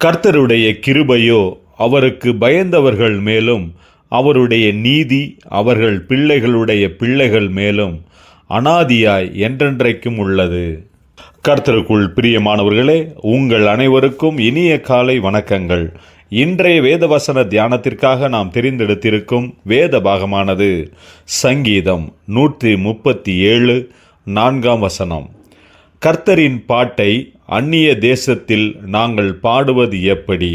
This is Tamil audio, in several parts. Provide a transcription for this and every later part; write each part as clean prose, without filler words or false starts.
கர்த்தருடைய கிருபையோ அவருக்கு பயந்தவர்கள் மேலும், அவருடைய நீதி அவர்கள் பிள்ளைகளுடைய பிள்ளைகள் மேலும் அனாதியாய் என்றென்றைக்கும் உள்ளது. கர்த்தருக்குள் பிரியமானவர்களே, உங்கள் அனைவருக்கும் இனிய காலை வணக்கங்கள். இன்றைய வேதவசன தியானத்திற்காக நாம் தெரிந்தெடுத்திருக்கும் வேத பாகமானது சங்கீதம் 137 4 கர்த்தரின் பாட்டை அந்நிய தேசத்தில் நாங்கள் பாடுவது எப்படி?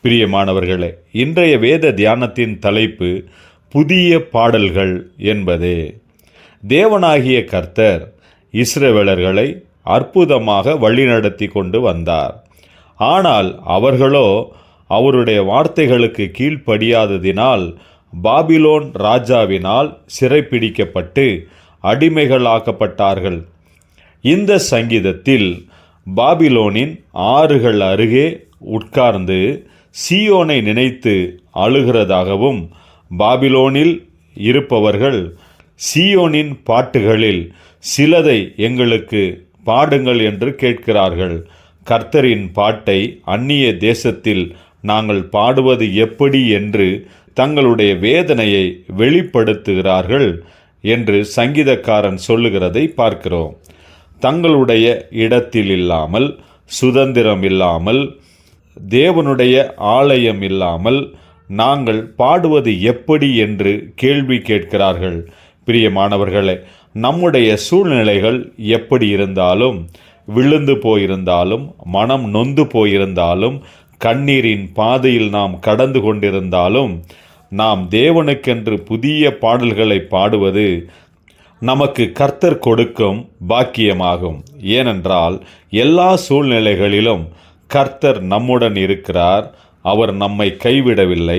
பிரியமானவர்களே, இன்றைய வேத தியானத்தின் தலைப்பு புதிய பாடல்கள் என்பதே. தேவனாகிய கர்த்தர் இஸ்ரவேலர்களை அற்புதமாக வழிநடத்தி கொண்டு வந்தார். ஆனால் அவர்களோ அவருடைய வார்த்தைகளுக்கு கீழ்ப்படியாததினால் பாபிலோன் ராஜாவினால் சிறைப்பிடிக்கப்பட்டு அடிமைகளாக்கப்பட்டார்கள். இந்த சங்கீதத்தில் பாபிலோனின் ஆறுகள் அருகே உட்கார்ந்து சீயோனை நினைத்து அழுகிறதாகவும், பாபிலோனில் இருப்பவர்கள் சீயோனின் பாட்டுகளில் சிலதை எங்களுக்கு பாடுங்கள் என்று கேட்கிறார்கள். கர்த்தரின் பாட்டை அந்நிய தேசத்தில் நாங்கள் பாடுவது எப்படி என்று தங்களுடைய வேதனையை வெளிப்படுத்துகிறார்கள் என்று சங்கீதக்காரன் சொல்லுகிறதை பார்க்கிறோம். தங்களுடைய இடத்தில் இல்லாமல், சுதந்திரம் இல்லாமல், தேவனுடைய ஆலயம் இல்லாமல் நாங்கள் பாடுவது எப்படி என்று கேள்வி கேட்கிறார்கள். பிரியமானவர்களே, நம்முடைய சூழ்நிலைகள் எப்படி இருந்தாலும், விழுந்து போயிருந்தாலும், மனம் நொந்து போயிருந்தாலும், கண்ணீரின் பாதையில் நாம் கடந்து கொண்டிருந்தாலும், நாம் தேவனுக்கென்று புதிய பாடல்களை பாடுவது நமக்கு கர்த்தர் கொடுக்கும் பாக்கியமாகும். ஏனென்றால் எல்லா சூழ்நிலைகளிலும் கர்த்தர் நம்முடன் இருக்கிறார். அவர் நம்மை கைவிடவில்லை.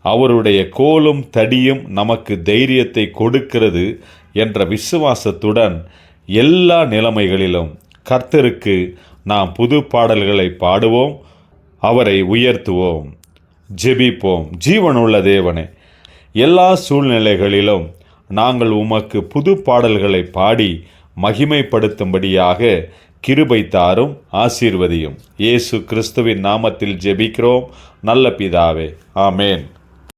அவருடைய கோலும் தடியும் நமக்கு தைரியத்தை கொடுக்கிறது என்ற விசுவாசத்துடன் எல்லா நிலைமைகளிலும் கர்த்தருக்கு நாம் புது பாடல்களை பாடுவோம், அவரை உயர்த்துவோம். ஜெபிப்போம். ஜீவனுள்ள தேவனே, எல்லா சூழ்நிலைகளிலும் நாங்கள் உமக்கு புது பாடல்களை பாடி மகிமைப்படுத்தும்படியாக கிருபை தாரும், ஆசீர்வதியும். இயேசு கிறிஸ்துவின் நாமத்தில் ஜெபிக்கிறோம் நல்ல பிதாவே, ஆமேன்.